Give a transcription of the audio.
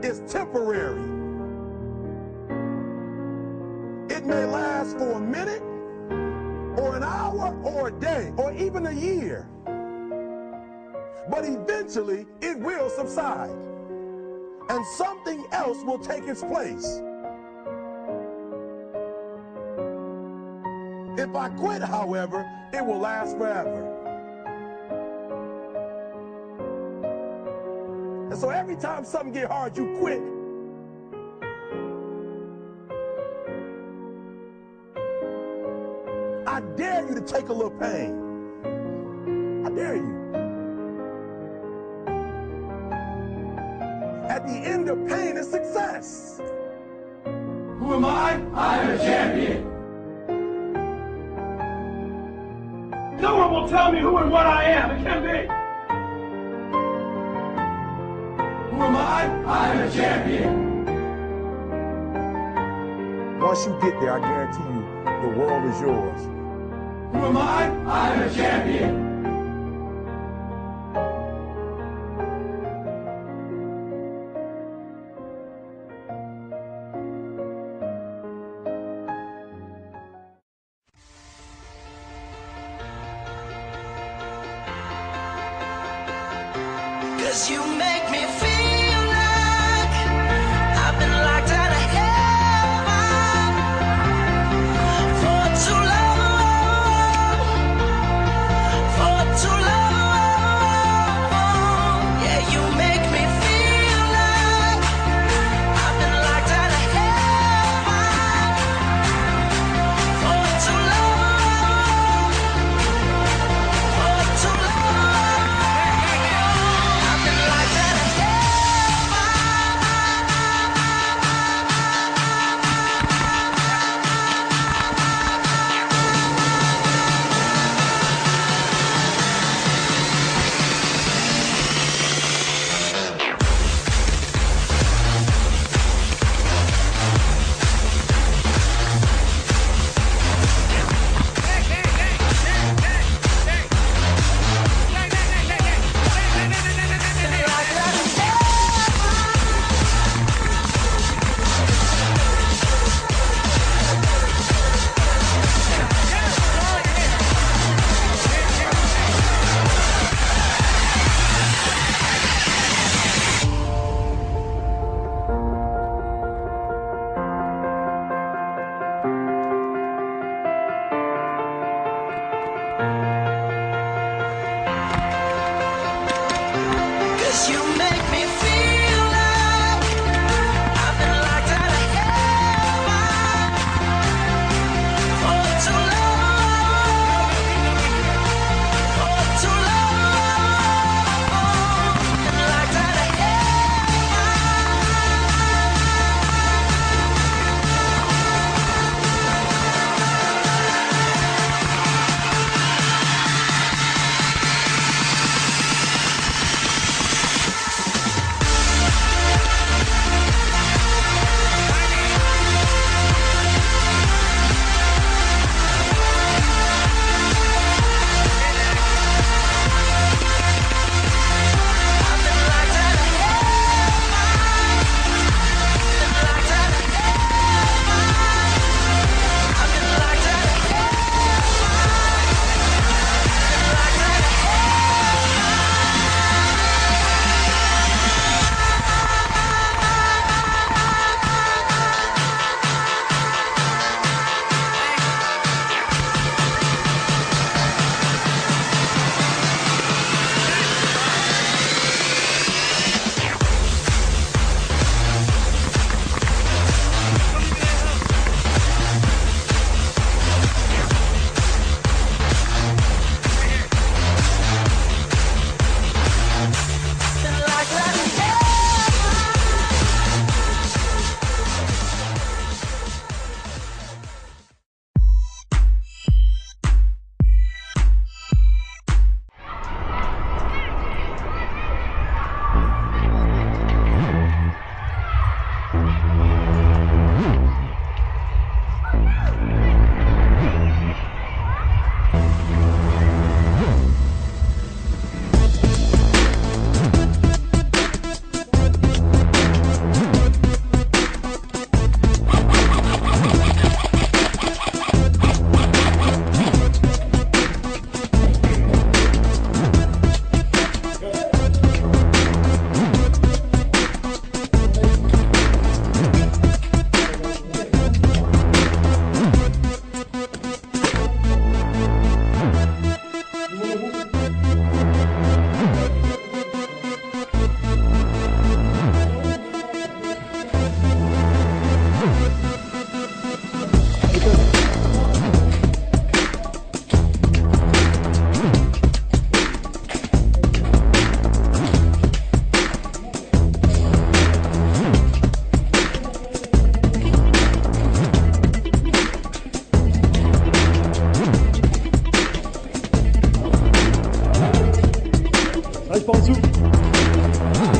is temporary. It may last for a minute, or an hour, or a day, or even a year. But eventually, it will subside, and something else will take its place. If I quit, however, it will last forever. And so every time something gets hard, you quit. I dare you to take a little pain. I dare you. At the end of pain is success. Who am I? I'm a champion. No one will tell me who and what I am. It can be. Who am I? I'm a champion. Once you get there, I guarantee you, the world is yours. Who am I? I'm a champion. Cause you make me feel like I've been locked out of heaven for too long, for too long. Yeah, you make me feel like I've been locked out of heaven for too long, for too long. You make me feel like I've been locked out of heaven for too long, for too long. Been locked out of supposed to.